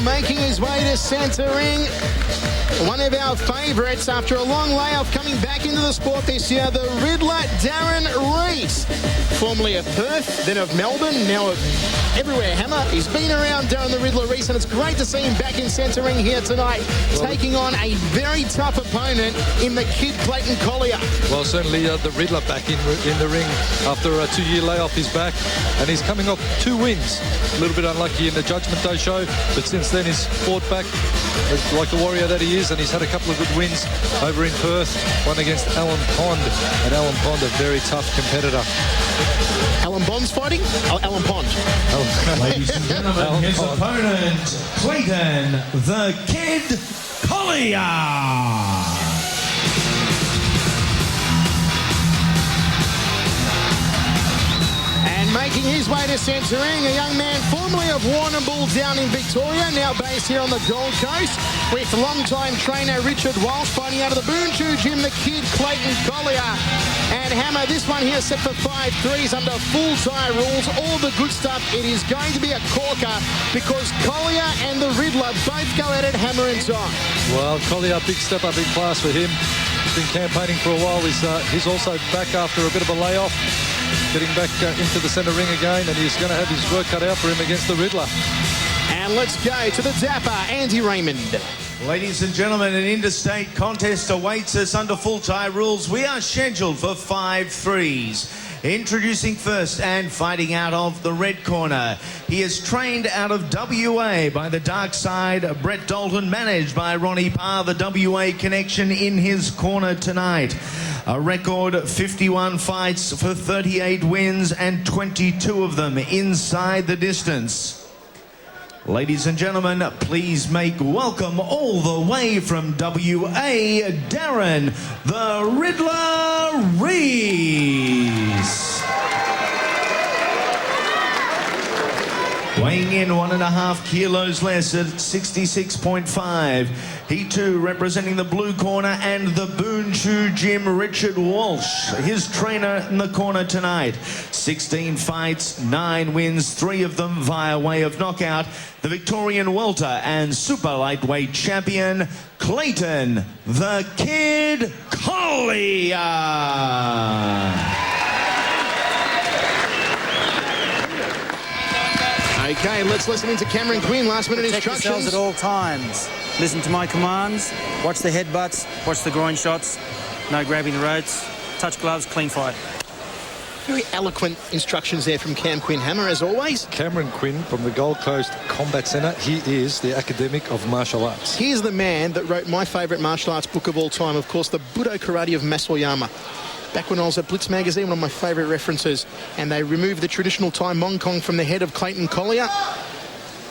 making his way to centre ring. One of our favourites after a long layoff coming back into the sport this year, the Riddler, Darren Reece. Formerly of Perth, then of Melbourne, now of everywhere. Hammer, he's been around Darren the Riddler Reece, and it's great to see him back in centre ring here tonight, taking on a very tough opponent in the kid Clayton Collyer. Well, certainly the Riddler back in the ring after a 2-year layoff. He's back, and he's coming off 2 wins. A little bit unlucky in the Judgment Day show, but since then he's fought back like the warrior that he is, and he's had a couple of good wins over in Perth, one against Alan Pond, and Alan Pond, a very tough competitor. Alan Bond's fighting? Oh, Alan Pond. Ladies and gentlemen, his opponent, Clayton, the Kid Collyer. Making his way to centre ring, a young man formerly of Warrnambool down in Victoria, now based here on the Gold Coast, with long-time trainer Richard Walsh fighting out of the Boonchoo Gym, the kid Clayton Collyer. And Hammer, this one here set for 5 threes under full tie rules, all the good stuff. It is going to be a corker because Collyer and the Riddler both go at it hammer and time. Well, Collyer, big step up in class for him. He's been campaigning for a while. He's also back after a bit of a layoff, getting back into the centre ring again, and he's going to have his work cut out for him against the Riddler. And let's go to the Dapper, Andy Raymond. Ladies and gentlemen, an interstate contest awaits us under full tie rules. We are scheduled for 5 threes. Introducing first and fighting out of the red corner. He is trained out of WA by the dark side, Brett Dalton, managed by Ronnie Parr, the WA connection in his corner tonight. A record 51 fights for 38 wins and 22 of them inside the distance. Ladies and gentlemen, please make welcome all the way from WA, Darren the Riddler Reece. Weighing in 1.5 kilos less at 66.5. He too representing the blue corner and the Boonchoo Gym, Richard Walsh, his trainer in the corner tonight. 16 fights, 9 wins, 3 of them via way of knockout. The Victorian welter and super lightweight champion, Clayton the Kid Collyer. Okay, let's listen into Cameron Quinn, last-minute instructions. Protect yourselves at all times. Listen to my commands. Watch the headbutts. Watch the groin shots. No grabbing the ropes. Touch gloves. Clean fight. Very eloquent instructions there from Cam Quinn, Hammer, as always. Cameron Quinn from the Gold Coast Combat Centre. He is the academic of martial arts. Here's the man that wrote my favourite martial arts book of all time, of course, the Budo Karate of Masoyama. Back when I was at Blitz magazine, one of my favourite references, and they removed the traditional Thai Mong Kong from the head of Clayton Collyer.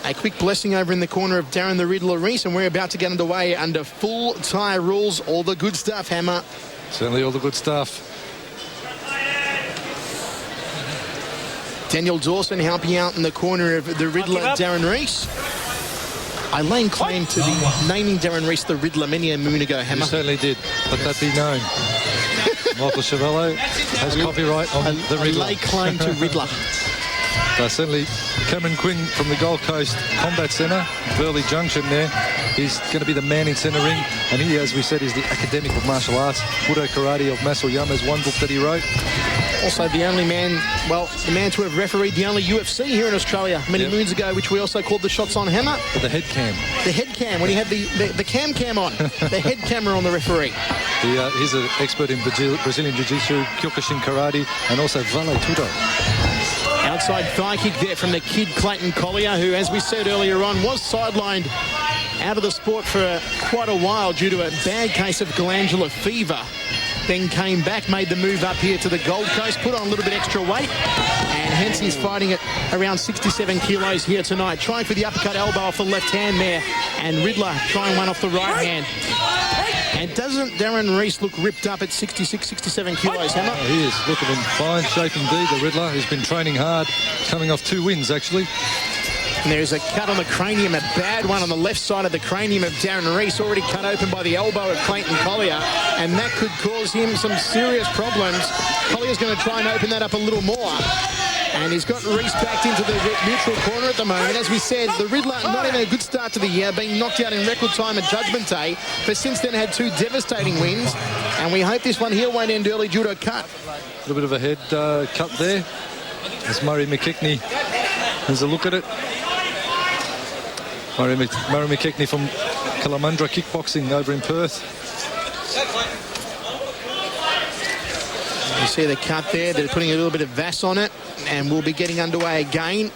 A quick blessing over in the corner of Darren the Riddler Reece, and we're about to get underway under full Thai rules. All the good stuff, Hammer. Certainly all the good stuff. Daniel Dawson helping out in the corner of the Riddler, Darren Reece. I laying claim to the naming Darren Reece the Riddler many a moon ago, Hammer. You certainly did. Let that be known. Michael Chevello has copyright on the Riddler. I lay claim to Riddler. Certainly Cameron Quinn from the Gold Coast Combat Centre, Burleigh Junction there. He's going to be the man in centre ring, and he, as we said, is the academic of martial arts. Budo Karate of Masoyama's one book that he wrote. Also the only man, well, the man to have refereed the only UFC here in Australia many moons ago, which we also called the Shots on Hammer. With the head cam. The head cam, when he had the cam on. The head camera on the referee. He's an expert in Brazilian Jiu-Jitsu, Kyokushin Karate, and also Vale Tudo. Outside thigh kick there from the kid Clayton Collyer, who, as we said earlier on, was sidelined out of the sport for quite a while due to a bad case of glandular fever. Then came back, made the move up here to the Gold Coast, put on a little bit extra weight, and hence he's fighting at around 67 kilos here tonight. Trying for the uppercut elbow off the left hand there, and Riddler trying one off the right hand. And doesn't Darren Reece look ripped up at 66, 67 kilos, Hammer? Oh, he is looking in fine shape indeed, the Riddler. He's been training hard, coming off 2 wins, actually. And there's a cut on the cranium, a bad one on the left side of the cranium of Darren Reece, already cut open by the elbow of Clayton Collyer, and that could cause him some serious problems. Collier's going to try and open that up a little more. And he's got Reece backed into the neutral corner at the moment. As we said, the Riddler not having a good start to the year, being knocked out in record time at Judgment Day, but since then had 2 devastating wins. And we hope this one here won't end early due to a cut. A little bit of a head cut there. As Murray McKechnie has a look at it. Murray McKechnie from Kalamundra Kickboxing over in Perth. You see the cut there. They're putting a little bit of Vass on it, and we'll be getting underway again.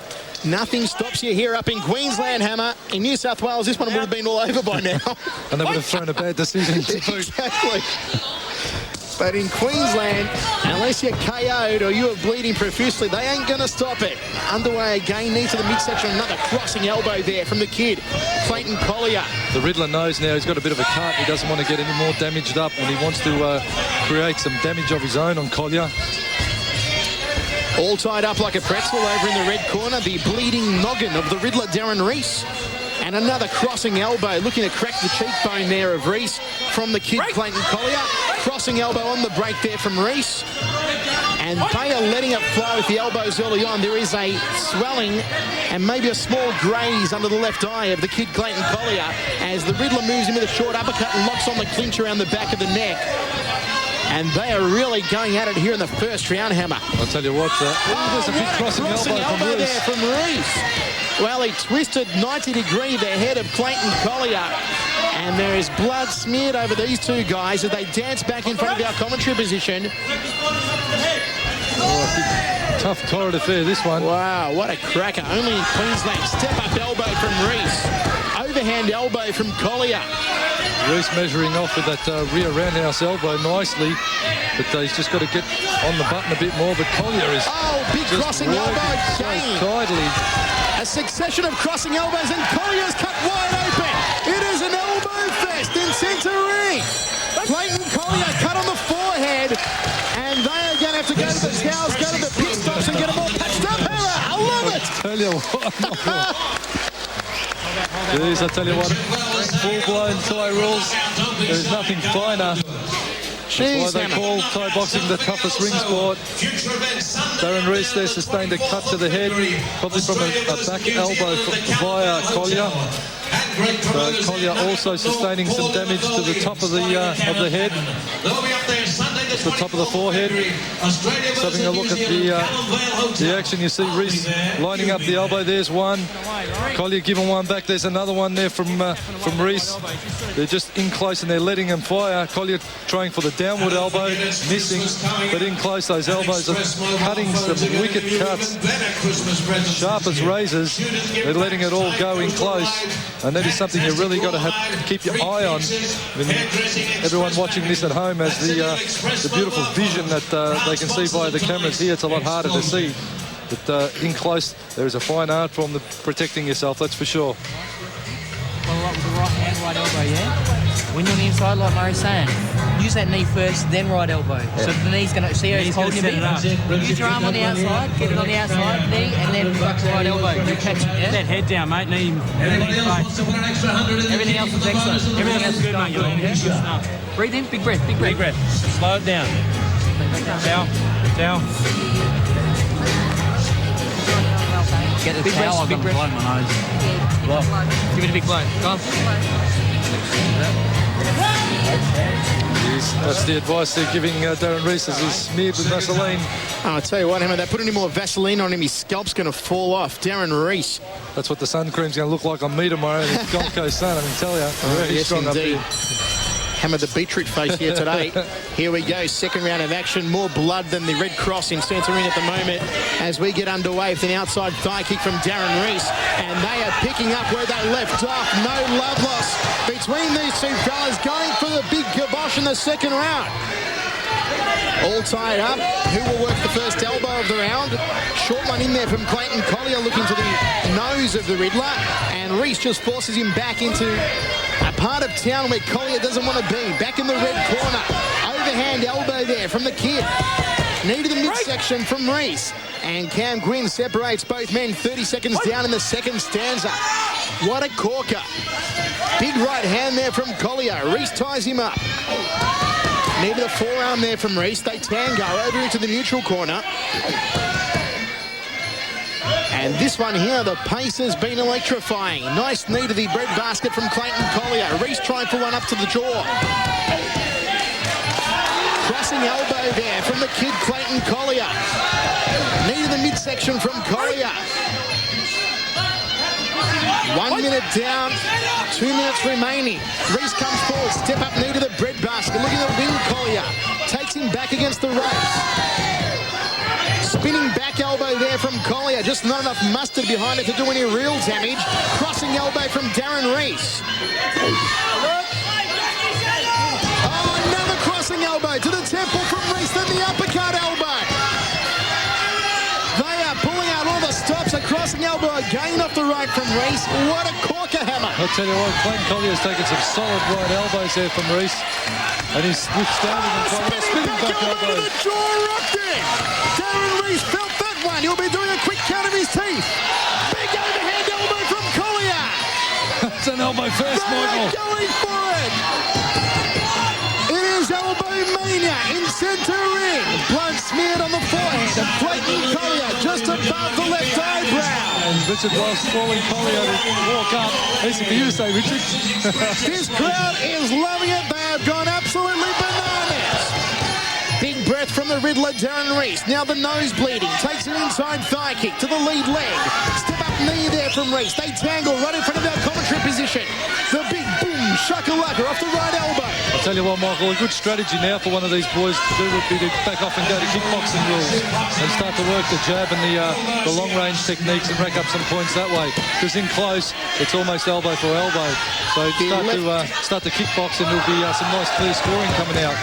Nothing stops you here up in Queensland, Hammer. In New South Wales, this one would have been all over by now. And they would have thrown a bad decision. Exactly. But in Queensland, unless you're KO'd or you are bleeding profusely, they ain't going to stop it. Underway again, knee to the midsection, another crossing elbow there from the kid, Clayton Collyer. The Riddler knows now he's got a bit of a cut. He doesn't want to get any more damaged up, and he wants to create some damage of his own on Collyer. All tied up like a pretzel over in the red corner, the bleeding noggin of the Riddler, Darren Reece. And another crossing elbow, looking to crack the cheekbone there of Reece from the kid, Clayton Collyer. Crossing elbow on the break there from Reece. And they are letting it flow with the elbows early on. There is a swelling and maybe a small graze under the left eye of the kid, Clayton Collyer, as the Riddler moves in with a short uppercut and locks on the clinch around the back of the neck. And they are really going at it here in the first round, Hammer. I'll tell you what, there's a big crossing elbow there from Reece. Well, he twisted 90-degree the head of Clayton Collyer. And there is blood smeared over these two guys as they dance back in front of our commentary position. Oh, tough torrid affair, this one. Wow, what a cracker. Only in Queensland. Step-up elbow from Reece. Overhand elbow from Collyer. Reece measuring off with that rear roundhouse elbow nicely, but he's just got to get on the button a bit more. But Collyer is big crossing elbow so tightly. A succession of crossing elbows, and Collier's cut wide open. It is an elbow fest in centre ring. Clayton Collyer cut on the forehead, and they are going to have to go to the towels, go to the pit stops, and get them all patched up. I love it. Tell you what. Jeez, I tell you what, full-blown Thai rules. There's nothing finer. That's why they call Thai boxing the toughest ring sport. Darren Reece there sustained a cut to the head, probably from a back elbow via Collyer. So Collyer also sustaining some damage to the top of the head, the top of the forehead. Just having a look at the action, you see Reece lining up the elbow. There's one. Collyer giving one back. There's another one there from Reece. They're just in close and they're letting him fire. Collyer trying for the downward elbow, missing, but in close. Those elbows are cutting some wicked cuts, sharp as razors. They're letting it all go in close, and that is something you really got to have to keep your eye on. When everyone watching this at home has the beautiful vision that they can see via the cameras here. It's a lot harder to see, but in close there is a fine art form of protecting yourself, that's for sure. Follow up with the right hand, right elbow, yeah? When you're on the inside, like Murray's saying, use that knee first, then right elbow. Yeah. So the knee's going to, see how he's holding your knee? Use your arm on the outside, get it on the outside, knee, and then right elbow. You catch it, yeah? That head down, mate. Knee, everything else is excellent. Everything else is good, mate. Yeah? Breathe in, big breath, big breath. Big breath. Slow it down. Down, down. Get the big towel, I've got to blow my nose. Give it a big blow. Go on. That's the advice they're giving Darren Reece as he's smeared with Vaseline. I'll tell you what, Hammer, they put any more Vaseline on him, his scalp's going to fall off. Darren Reece. That's what the sun cream's going to look like on me tomorrow in the Gold Coast sun, I can tell you. Very yes, strong indeed. up here. Hammer the beetroot face here today. Here we go, second round of action. More blood than the Red Cross in centre ring at the moment as we get underway with an outside thigh kick from Darren Reece. And they are picking up where they left off. No love lost between these two fellas, going for the big kibosh in the second round. All tied up. Who will work the first elbow of the round? Short one in there from Clayton Collyer, looking to the nose of the Riddler. And Reece just forces him back into a part of town where Collyer doesn't want to be. Back in the red corner. Overhand elbow there from the kid. Knee to the midsection from Reece. And Cam Gwynn separates both men 30 seconds down in the second stanza. What a corker. Big right hand there from Collyer. Reece ties him up. Knee to the forearm there from Reece. They tango over into the neutral corner. And this one here, the pace has been electrifying. Nice knee to the breadbasket from Clayton Collyer. Reece trying for one up to the jaw. Crossing elbow there from the kid Clayton Collyer. Knee to the midsection from Collyer. 1 minute down, 2 minutes remaining. Reece comes forward, step up knee to the breadbasket. Looking at wing Collyer. Takes him back against the ropes. Spinning back elbow there from Collyer. Just not enough mustard behind it to do any real damage. Crossing elbow from Darren Reece. Oh, another crossing elbow to the temple from Reece. Then the uppercut elbow. They are pulling out all the stops. A crossing elbow again off the right from Reece. What a corker hammer. I'll tell you what, Clayton Collier's taken some solid right elbows there from Reece. And he's withstanding and spinning back elbow to the jaw, rocked in. Darren Reece felt that one. He'll be doing a quick count of his teeth. Big overhand elbow from Collyer. It's an elbow first, Michael. Going for it. It is elbow mania in centre ring. Blood smeared on the forehead of Clayton Collyer just above the left eyebrow. And Richard Wells calling Collyer to walk up. Easy for you to say, Richard. This crowd is loving it. They have gone absolutely bananas. Big breath from the Riddler, Darren Reece. Now the nose bleeding. Takes an inside thigh kick to the lead leg. Step up knee there from Reece. They tangle right in front of our commentary position. The big boom shakalaka off the right elbow. I'll tell you what, Michael, a good strategy now for one of these boys to do would be to back off and go to kickboxing rules and start to work the jab and the long-range techniques and rack up some points that way. Because in close, it's almost elbow for elbow. So start to kickbox and there'll be some nice clear scoring coming out.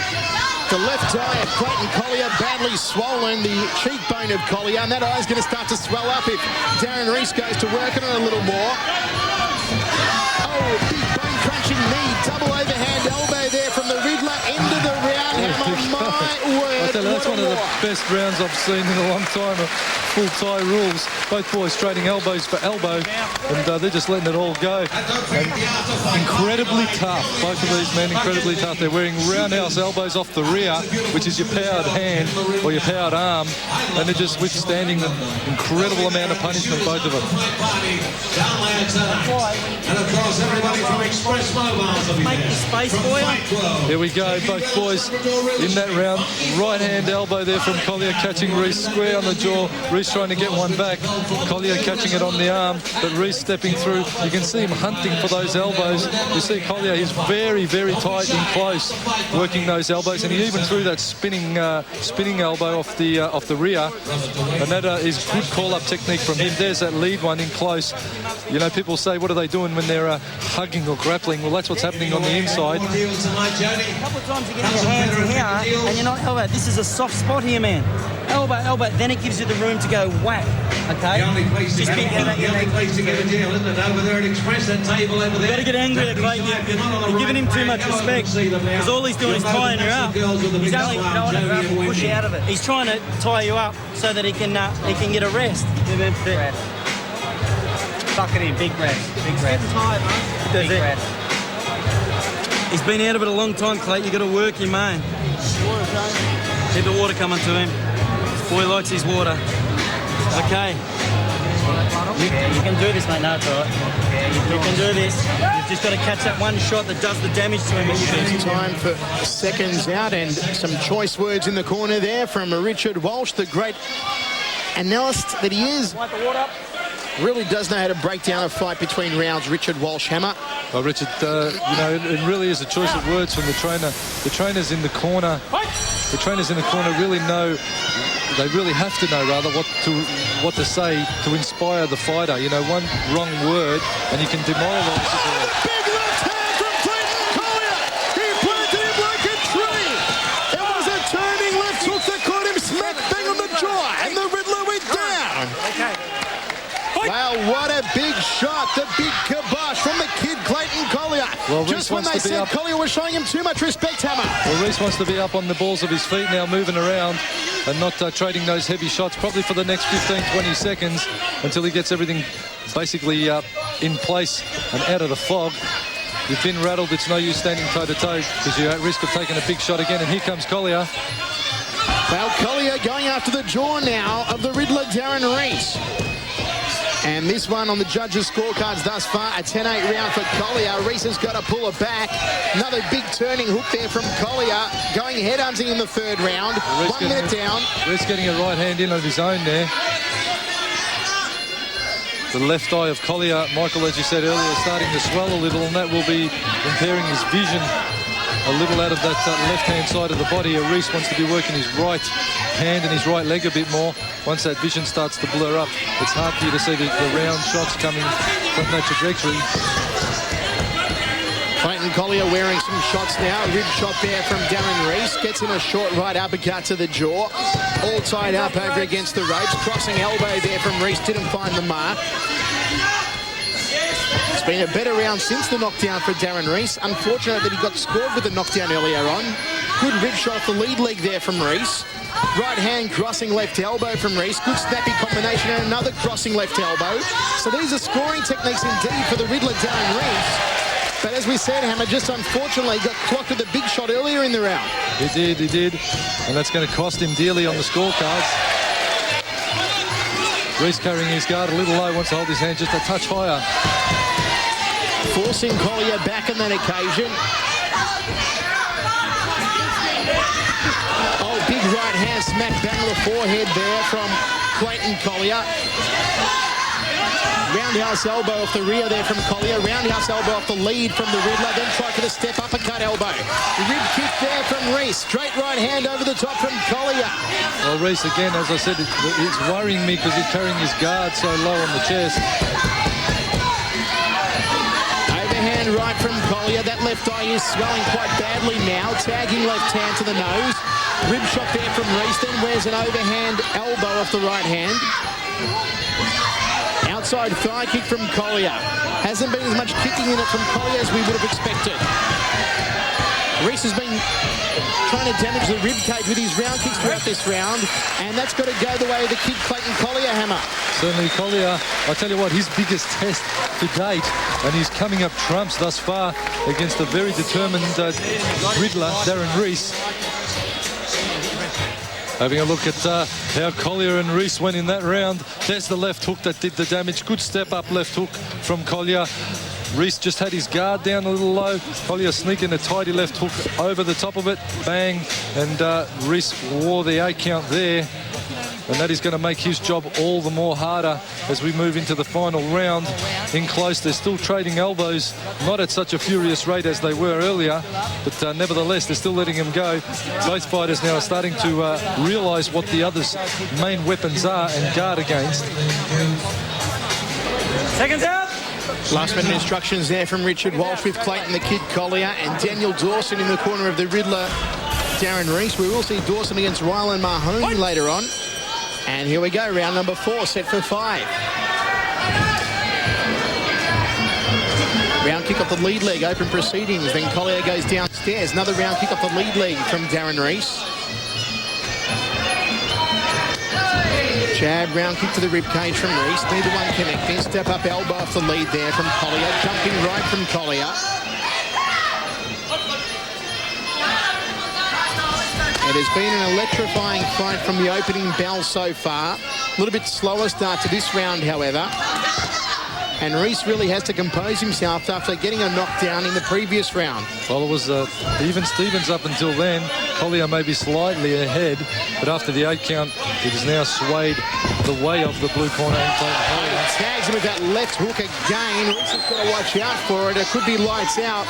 The left eye of Clayton Collyer badly swollen, the cheekbone of Collyer, and that eye's going to start to swell up if Darren Reece goes to work on it a little more. Oh, big bone-crunching knee, double overhand elbow there from the Riddler, end of the round. My word, I tell you, that's one of the best rounds I've seen in a long time of full tie rules. Both boys trading elbows for elbow, and they're just letting it all go. And incredibly tough, both of these men incredibly tough. They're wearing roundhouse elbows off the rear, which is your powered hand or your powered arm, and they're just withstanding the incredible amount of punishment, both of them. And of course, everybody from Express Mobiles will be Make the space for you. Here we go, both boys in that round. Right hand elbow there from Collyer, catching Reece square on the jaw. Reece trying to get one back. Collyer catching it on the arm, but Reece stepping through. You can see him hunting for those elbows. You see Collyer, he's very, very tight and close, working those elbows, and he even threw that spinning elbow off the rear, and that is good call-up technique from him. There's that lead one in close. You know, people say, what are they doing when they're hugging or grappling? Well, that's what's happening on the inside. A couple of times you get your hands in here and you're not elbow. This is a soft spot here, man. Elbow, then it gives you the room to go whack. Okay? The only place to get a deal, isn't it? Over there at Express, that table over there. You better get angry at Clayton. You're giving him too much respect. Because all he's doing is tying you up. He's only throwing it up and push you out of it. He's trying to tie you up so that he can get a rest. Suck it in, big rest. Big rest. Big rest. He's been out of it a long time, Clayton. You've got to work your main. Keep the water coming to him. This boy likes his water. Okay. You can do this, mate. No, it's all right. You can do this. You've just got to catch that one shot that does the damage to him. It's time for seconds out, and some choice words in the corner there from Richard Walsh, the great analyst that he is. Wipe the water up. Really does know how to break down a fight between rounds, Richard Walsh Hammer. Well, Richard, you know, it really is a choice of words from the trainer. The trainers in the corner, really know. They really have to know, rather, what to say to inspire the fighter. You know, one wrong word and you can demoralise the boy. Big left hand from Clayton Collyer. He planted him like a tree. It was a turning left hook that caught him smack bang on the jaw, and the Riddler went down. Okay. Wow, what a big shot. The big kibosh from the kid Clayton Collyer. Well, just when they said Collyer was showing him too much respect, Hammer. Well, Reece wants to be up on the balls of his feet now, moving around and not trading those heavy shots, probably for the next 15, 20 seconds until he gets everything basically in place and out of the fog. You've been rattled. It's no use standing toe-to-toe because you're at risk of taking a big shot again. And here comes Collyer. Well, Collyer going after the jaw now of the Riddler, Darren Reece. in this one on the judges' scorecards thus far, a 10-8 round for Collyer. Reece has got to pull it back. Another big turning hook there from Collyer, going headhunting in the third round. 1 minute down. Reece getting a right hand in of his own there. The left eye of Collyer, Michael, as you said earlier, is starting to swell a little, and that will be impairing his vision a little out of that left-hand side of the body. Reece wants to be working his right hand and his right leg a bit more. Once that vision starts to blur up, it's hard for you to see the round shots coming from that trajectory. Clayton Collyer wearing some shots now. A rib shot there from Darren Reece. Gets in a short right uppercut to the jaw. All tied up over against the ropes. Crossing elbow there from Reece. Didn't find the mark. It's been a better round since the knockdown for Darren Reece. Unfortunate that he got scored with the knockdown earlier on. Good rib shot off the lead leg there from Reece. Right hand crossing left elbow from Reece. Good snappy combination and another crossing left elbow. So these are scoring techniques indeed for the Riddler, Darren Reece. But as we said, Hammer just unfortunately got clocked with a big shot earlier in the round. He did. And that's going to cost him dearly on the scorecards. Reece carrying his guard a little low, wants to hold his hand just a touch higher. Forcing Collyer back on that occasion. Oh, big right hand smack bang on the forehead there from Clayton Collyer. Roundhouse elbow off the rear there from Collyer. Roundhouse elbow off the lead from the Riddler. Then try for the step uppercut elbow. Rib kick there from Reece. Straight right hand over the top from Collyer. Well, Reece, again, as I said, it's worrying me because he's carrying his guard so low on the chest. Overhand right from Collyer. That left eye is swelling quite badly now. Tagging left hand to the nose. Rib shot there from Reece. Then wears an overhand elbow off the right hand. Outside thigh kick from Collyer. Hasn't been as much kicking in it from Collyer as we would have expected. Reece has been trying to damage the rib cage with his round kicks throughout this round, and that's got to go the way of the kid Clayton Collyer, Hammer. Certainly Collyer, I tell you what, his biggest test to date, and he's coming up trumps thus far against a very determined Riddler, Darren Reece. Having a look at how Collyer and Reece went in that round. There's the left hook that did the damage. Good step up left hook from Collyer. Reece just had his guard down a little low. Collyer sneaking a tidy left hook over the top of it. Bang. And Reece wore the 8 count there. And that is going to make his job all the more harder as we move into the final round. In close, they're still trading elbows, not at such a furious rate as they were earlier, but nevertheless, they're still letting him go. Both fighters now are starting to realise what the other's main weapons are and guard against. Seconds out. Last minute instructions there from Richard Walsh with Clayton the Kid Collyer and Daniel Dawson in the corner of the Riddler, Darren Reece. We will see Dawson against Rylan Mahoney later on. And here we go, round number 4, set for 5. Round kick off the lead leg, open proceedings. Then Collyer goes downstairs. Another round kick off the lead leg from Darren Reece. Jab, round kick to the rib cage from Reece. Neither one connecting. Step up elbow off the lead there from Collyer. Jumping right from Collyer. It has been an electrifying fight from the opening bell so far. A little bit slower start to this round, however. And Reece really has to compose himself after getting a knockdown in the previous round. Well, it was even Stevens up until then. Collier may be slightly ahead, but after the 8 count, it is now swayed the way of the blue corner. And tags him with that left hook again. Reece has got to watch out for it. It could be lights out.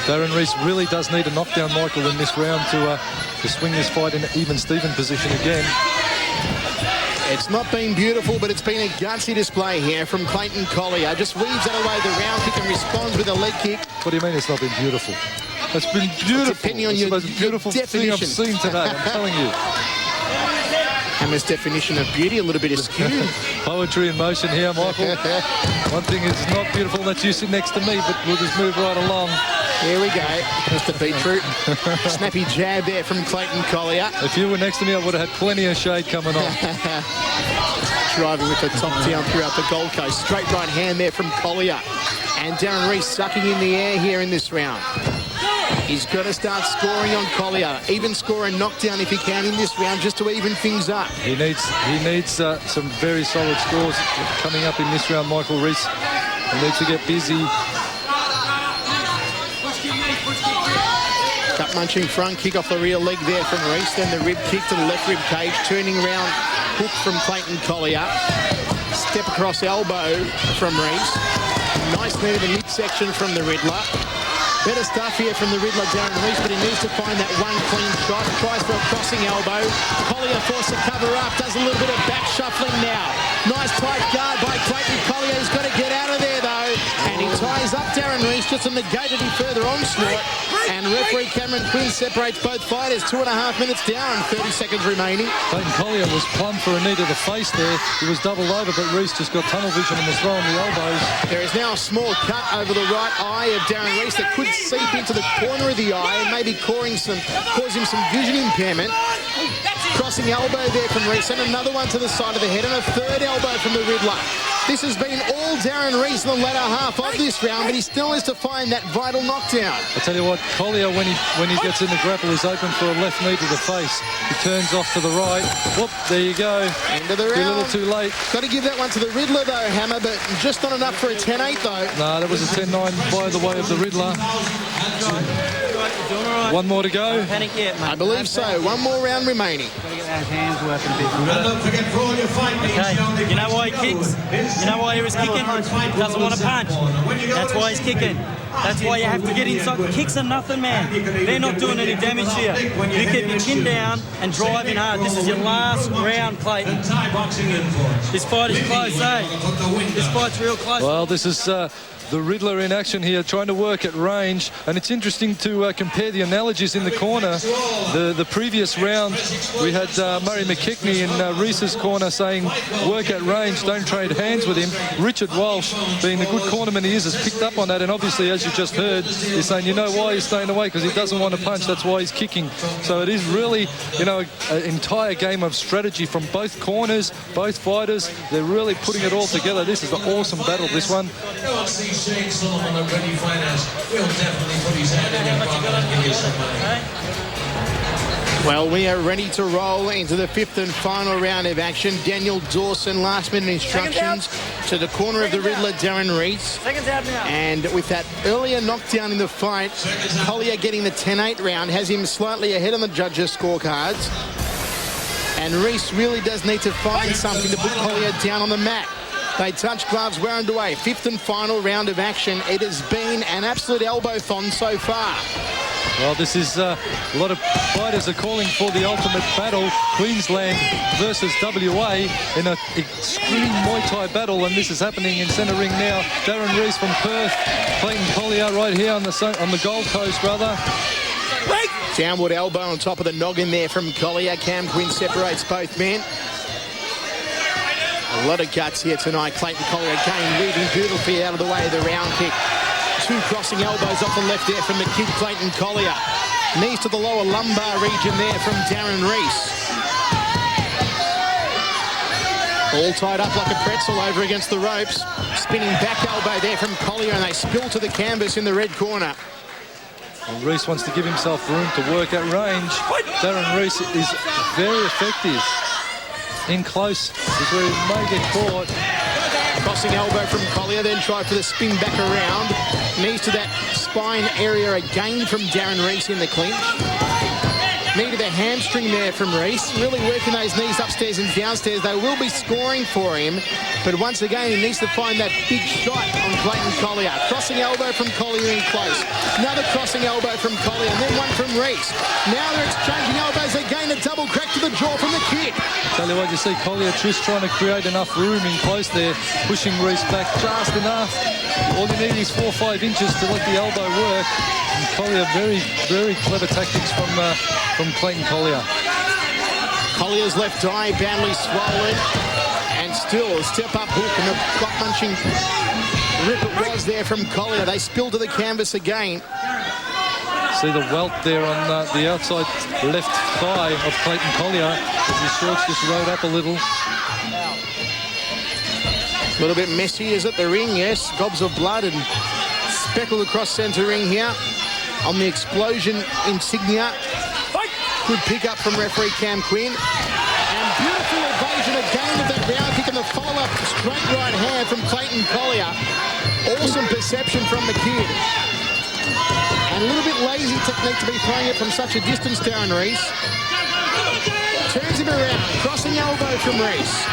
Darren Reece really does need a knockdown, Michael, in this round to swing this fight in even Steven position again. It's not been beautiful, but it's been a gutsy display here from Clayton Collyer. Just weaves that away the round kick and responds with a leg kick. What do you mean it's not been beautiful? It's been beautiful. Depending on it's your the most beautiful thing I've seen today, I'm telling you. Hammer's definition of beauty, a little bit askew. Poetry in motion here, Michael. One thing is not beautiful, that's you sit next to me, but we'll just move right along. Here we go, Mr. Beetroot. Snappy jab there from Clayton Collyer. If you were next to me, I would have had plenty of shade coming on. Driving with the top down throughout the Gold Coast. Straight right hand there from Collyer. And Darren Reece sucking in the air here in this round. He's got to start scoring on Collyer. Even score a knockdown if he can in this round just to even things up. He needs some very solid scores coming up in this round, Michael Reece. He needs to get busy. Gut-munching front kick off the rear leg there from Reece. Then the rib kick to the left rib cage. Turning round hook from Clayton Collyer. Step across elbow from Reece. Nice knee to the midsection from the Riddler. Better stuff here from the Riddler, Darren Reece, but he needs to find that one clean shot. Tries for a crossing elbow. Collyer forced to cover up. Does a little bit of back shuffling now. Nice tight guard by Clayton Collyer. He's got to get out of there, though. And he ties up Darren Reece just to negate any further onslaught. And referee Cameron Quinn separates both fighters. 2.5 minutes down, 30 seconds remaining. Clayton Collyer was plumb for a knee to the face there. He was doubled over, but Reece just got tunnel vision and was throwing the elbows. There is now a small cut over the right eye of Darren Reece that could seep into the corner of the eye and maybe causing some vision impairment. Crossing elbow there from Reece, and another one to the side of the head, and a third elbow from the Riddler. This has been all Darren Reece in the latter half of this round, but he still has to find that vital knockdown. I tell you what, Collyer, when he gets in the grapple, is open for a left knee to the face. He turns off to the right. Whoop, there you go. End of the round. A little too late. Got to give that one to the Riddler, though, Hammer, but just not enough for a 10-8, though. No, that was a 10-9 by the way of the Riddler. One more to go. Panic yet, mate. I believe so. One more round remaining. Got to get those hands working a bit. And don't forget, for all your fight meets, Okay, you know why he kicks? You know why he was kicking? He doesn't want to punch. That's why he's kicking. That's why you have to get inside. Kicks are nothing, man. They're not doing any damage here. You keep your chin down and driving hard. This is your last round, Clayton. This fight is close, eh? This fight's real close. Well, this is the Riddler in action here, trying to work at range. And it's interesting to compare the analogies in the corner. The previous round, we had Murray McKechnie in Reece's corner saying, work at range, don't trade hands with him. Richard Walsh, being the good cornerman he is, has picked up on that. And obviously, as you just heard, he's saying, you know why he's staying away? Because he doesn't want to punch. That's why he's kicking. So it is really, you know, an entire game of strategy from both corners, both fighters. They're really putting it all together. This is an awesome battle, this one. Shane Solomon of Ready Finance will definitely put his hand in your pocket and give you some money. Well, we are ready to roll into the fifth and final round of action. Daniel Dawson, last-minute instructions to the corner of the Riddler, Darren Reece. Seconds out now. And with that earlier knockdown in the fight, Collyer getting the 10-8 round has him slightly ahead on the judges' scorecards. And Reece really does need to find something to put Collyer down on the mat. They touch gloves, we're underway. Fifth and final round of action. It has been an absolute elbow-thon so far. Well, this is a lot of fighters are calling for the ultimate battle, Queensland versus WA in an extreme Muay Thai battle, and this is happening in centre ring now. Darren Reece from Perth, Clayton Collyer right here on the Gold Coast, brother. Downward elbow on top of the noggin there from Collyer. Cam Quinn separates both men. A lot of guts here tonight. Clayton Collyer again weaving beautifully out of the way of the round kick. Two crossing elbows off the left there from the kid Clayton Collyer. Knees to the lower lumbar region there from Darren Reece. All tied up like a pretzel over against the ropes. Spinning back elbow there from Collyer, and they spill to the canvas in the red corner. Well, Reece wants to give himself room to work at range. Darren Reece is very effective. In close is where he may get caught. Crossing elbow from Collyer, then try for the spin back around. Knees to that spine area again from Darren Reece in the clinch. Knee to the hamstring there from Reece. Really working those knees upstairs and downstairs. They will be scoring for him. But once again, he needs to find that big shot on Clayton Collyer. Crossing elbow from Collyer in close. Another crossing elbow from Collyer, and then one from Reece. Now they're exchanging elbows again. A double crack to the jaw from the kid. Tell you what, you see Collyer just trying to create enough room in close there, pushing Reece back just enough. All you need is 4 or 5 inches to let the elbow work. And Collyer, very, very clever tactics from Clayton Collyer. Collier's left eye badly swollen, and still a step-up hook and a gut-munching rip it was there from Collyer. They spill to the canvas again. See the welt there on the outside left thigh of Clayton Collyer as his shorts just rode up a little. A little bit messy, is it? The ring, yes. Gobs of blood and speckled across centre ring here. on the explosion insignia. Good pick up from referee Cam Quinn. And beautiful evasion again of that round kick and the follow-up straight right hand from Clayton Collyer. Awesome perception from the kid. And a little bit lazy technique to be throwing it from such a distance, Darren Reece. Turns him around, crossing elbow from Reece.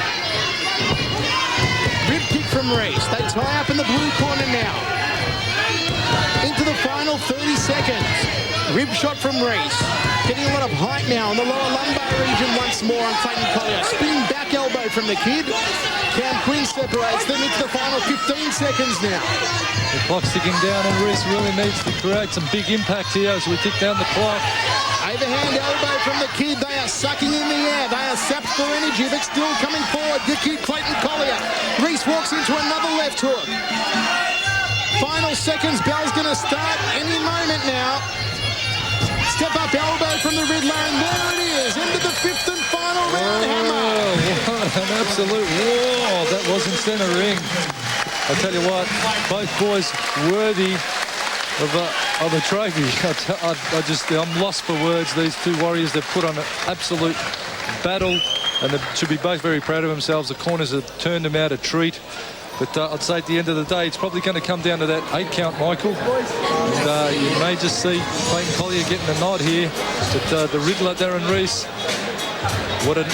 Rib kick from Reece. They tie up in the blue corner now. Into the final 30 seconds. Rib shot from Reece. Getting a lot of height now in the lower lumbar region once more on Clayton Collyer. Spin back elbow from the kid. Cam Quinn separates them into the final 15 seconds now. The clock's ticking down and Reece really needs to create some big impact here as we tick down the clock. Overhand elbow from the kid. They are sucking in the air. They are sapped for energy, but still coming forward. The kid, Clayton Collyer. Reece walks into another left hook. Final seconds. Bell's going to start any moment now. Step up elbow from the red line. There it is. Into the fifth and final round hammer. What an absolute war. That was in centre ring. I tell you what, both boys worthy of a trophy. I'm lost for words. These two warriors, they've put on an absolute battle and they should be both very proud of themselves. The corners have turned them out a treat. But I'd say at the end of the day, it's probably going to come down to that 8 count, Michael. And you may just see Clayton Collyer getting a nod here. But the Riddler, Darren Reece, what an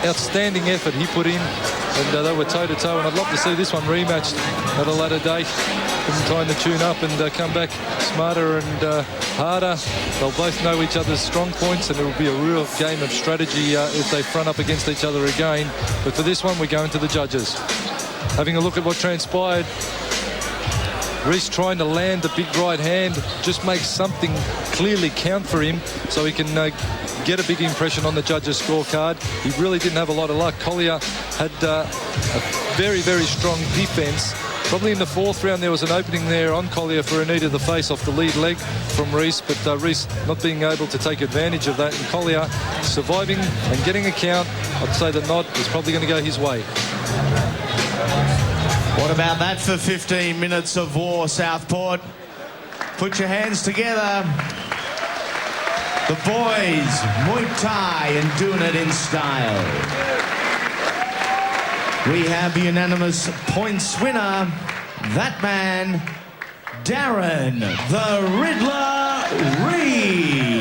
outstanding effort he put in. And they were toe-to-toe. And I'd love to see this one rematched at a later date. Give them time to tune up and come back smarter and harder. They'll both know each other's strong points, and it will be a real game of strategy if they front up against each other again. But for this one, we're going to the judges. Having a look at what transpired, Reece trying to land the big right hand just makes something clearly count for him so he can get a big impression on the judges' scorecard. He really didn't have a lot of luck. Collyer had a very, very strong defence. Probably in the fourth round there was an opening there on Collyer for a knee to the face off the lead leg from Reece, but Reece not being able to take advantage of that, and Collyer surviving and getting a count. I'd say the nod is probably going to go his way. What about that for 15 minutes of war, Southport? Put your hands together. The boys, Muay Thai and doing it in style. We have the unanimous points winner, that man, Darren, the Riddler Reece.